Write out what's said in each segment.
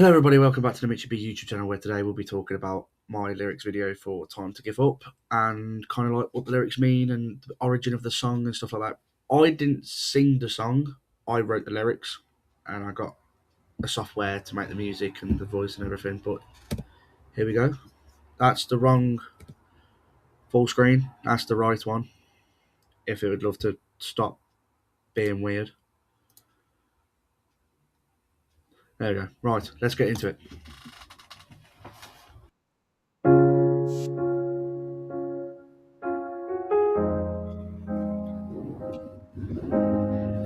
Hello everybody, welcome back to the Mitchy B YouTube channel, where today we'll be talking about my lyrics video for Time to Give Up and kind of like what the lyrics mean and the origin of the song and stuff like that. I didn't sing the song, I wrote the lyrics and I got a software to make the music and the voice and everything, but here we go. That's the wrong full screen, that's the right one, if it would love to stop being weird. There we go. Right, let's get into it.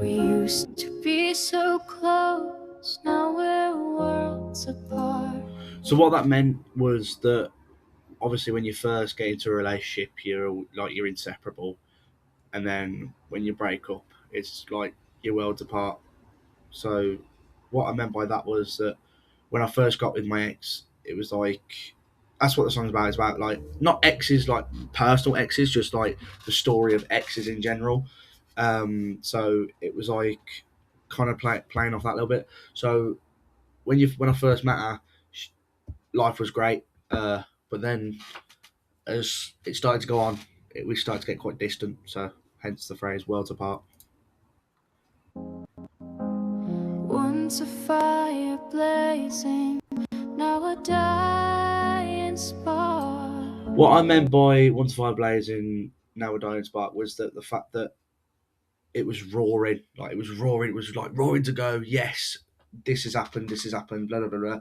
We used to be so close, now we're worlds apart. So what that meant was that obviously when you first get into a relationship, you're inseparable, and then when you break up, it's like your worlds apart. So what I meant by that was that when I first got with my ex, it was like that's what the song's about. It's about like not exes, like personal exes, just like the story of exes in general. So it was like kind of playing off that a little bit. So when I first met her, life was great, but then as it started to go on, we started to get quite distant. So hence the phrase "worlds apart." Once a fire blazing, now a dying spark. What I meant by "Once Fire Blazing, Now a Dying Spark" was that the fact that it was roaring, like it was roaring, it was like roaring to go. Yes, this has happened, blah blah blah. Blah.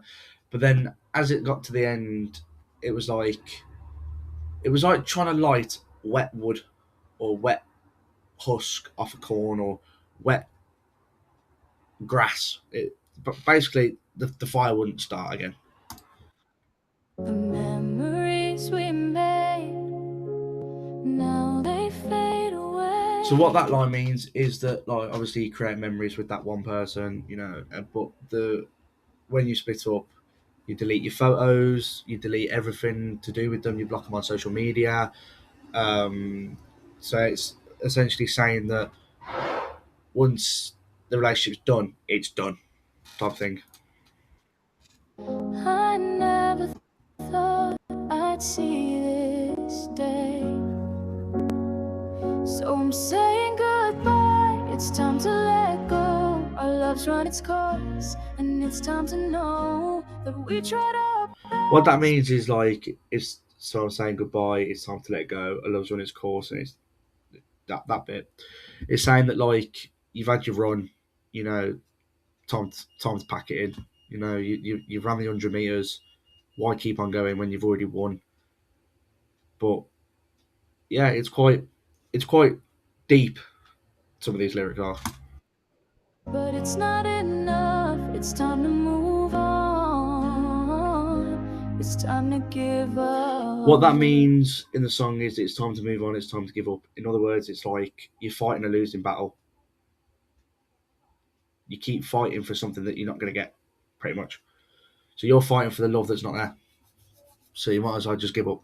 But then as it got to the end, it was like trying to light wet wood or wet husk off a corn or wet grass. But basically, the fire wouldn't start again. The memories we made, now they fade away. So what that line means is that, like, obviously you create memories with that one person, you know, but when you split up, you delete your photos, you delete everything to do with them, you block them on social media. So it's essentially saying that once the relationship's done, it's done, type thing. I never thought I'd see this day, so I'm saying goodbye. It's time to let go. Our love's run its course, and it's time to know that we tried our best. What that means is like so I'm saying goodbye. It's time to let go. A love's run its course, and it's that bit. It's saying that like you've had your run, you know, time to pack it in. You know, you've run the 100 meters. Why keep on going when you've already won? But yeah, it's quite deep. Some of these lyrics are. But it's not enough. It's time to move on. It's time to give up. What that means in the song is it's time to move on. It's time to give up. In other words, it's like you're fighting a losing battle. You keep fighting for something that you're not going to get, pretty much. So you're fighting for the love that's not there. So you might as well just give up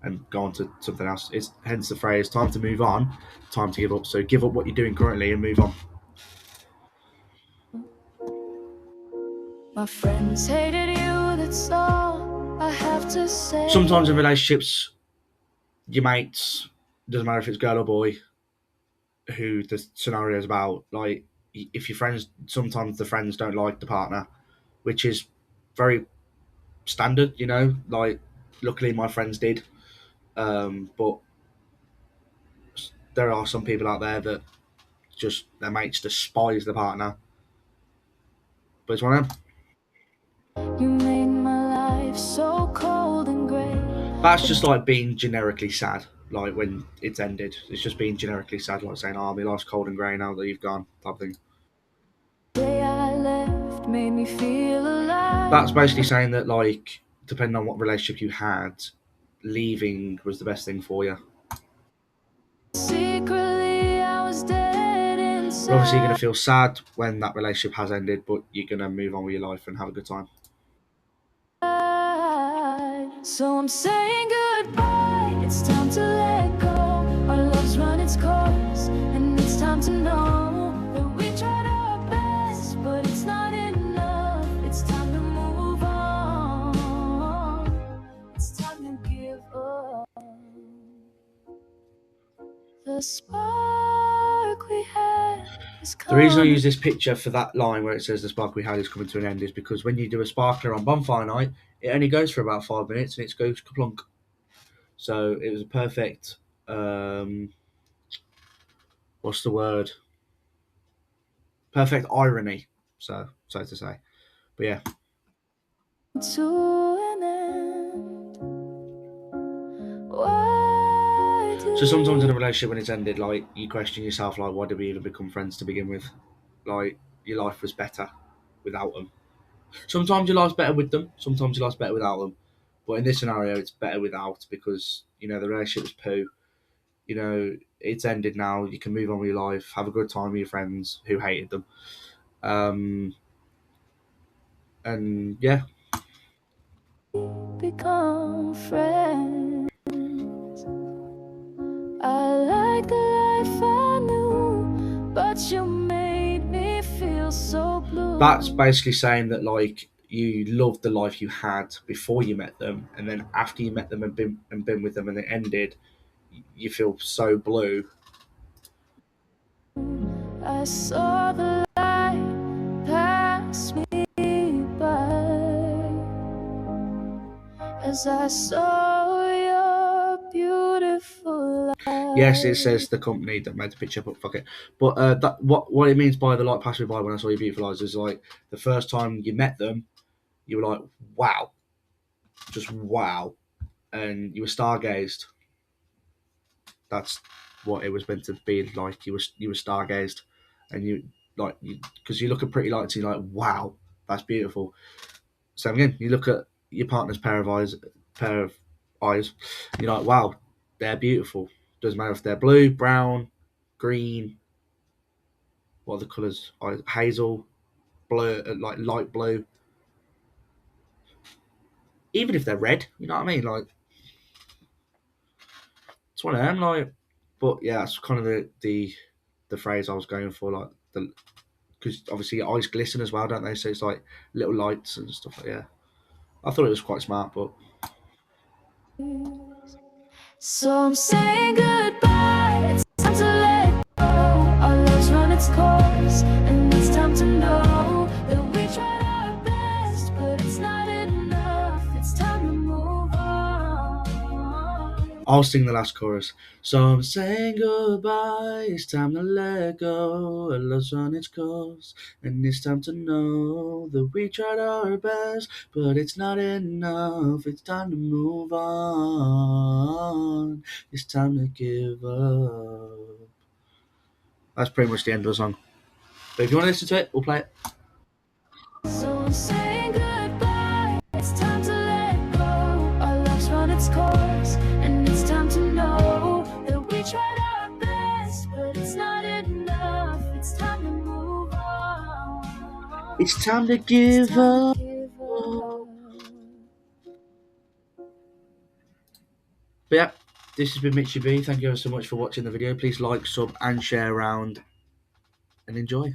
and go on to something else. It's hence the phrase "time to move on, time to give up." So give up what you're doing currently and move on. My friends hated you, that's all I have to say. Sometimes in relationships, your mates, doesn't matter if it's girl or boy, who the scenario is about, like if your friends, sometimes the friends don't like the partner, which is very standard, you know. Like luckily my friends did, but there are some people out there that just their mates despise the partner. But it's one of them. You made my life so cold and grey. That's just like being generically sad. Like when it's ended, it's just being generically sad, like saying, "Oh, my life's cold and grey now that you've gone," type thing. The day I left made me feel alive. That's basically saying that, like, depending on what relationship you had, leaving was the best thing for you. Secretly, I was dead inside. Obviously, you're going to feel sad when that relationship has ended, but you're going to move on with your life and have a good time. So I'm saying goodbye. It's time to let go. Our love's run its course, and it's time to know that we tried our best, but it's not enough. It's time to move The spark we had is The reason I coming. use this picture for that line where it says the spark we had is coming to an end is because when you do a sparkler on bonfire night, it only goes for about 5 minutes and it goes kaplunk. So it was a perfect, what's the word? Perfect irony, so to say. But yeah. To an end. Why do So sometimes in a relationship when it's ended, like you question yourself, like why did we even become friends to begin with? Like your life was better without them. Sometimes your life's better with them. Sometimes your life's better without them. But in this scenario, it's better without because the relationship was poo. It's ended now. You can move on with your life, have a good time with your friends who hated them. And yeah, become friends? I like the life I knew, but you made me feel so blue. that's basically saying that like you loved the life you had before you met them, and then after you met them and been with them, and it ended, you feel so blue. I saw the light pass me by as I saw your beautiful light. Yes, it says the company that made the picture, but fuck it. But that what it means by the light passed me by when I saw your beautiful eyes is like the first time you met them, you were like, wow, just wow, and you were stargazed. That's what it was meant to be like. You were stargazed, and because you look at pretty lights, and you're like, wow, that's beautiful. So again, you look at your partner's pair of eyes, you're like, wow, they're beautiful. Doesn't matter if they're blue, brown, green, what are the colours? Hazel, blue, like light blue. Even if they're red, you know what I mean? Like, it's one of them. Like, but yeah, that's kind of the phrase I was going for. Like because obviously your eyes glisten as well, don't they? So it's like little lights and stuff like yeah. I thought it was quite smart, but So I'm saying goodbye. It's time to let go. Our love's run its course, and it's time to know that we tried our best, but it's not enough. It's time to move on. I'll sing the last chorus. So I'm saying goodbye, it's time to let go. Our love's run its course, and it's time to know that we tried our best, but it's not enough. It's time to move on. It's time to give up. That's pretty much the end of the song. But if you want to listen to it, we'll play it. So I'm saying goodbye. It's time to let go. Our love's run its course, and it's time to know that we tried our best, but it's not enough. It's time to move on. It's time to give It's time up. to give up. But yeah, this has been Mitchy B. Thank you ever so much for watching the video. Please like, sub, and share around, and enjoy.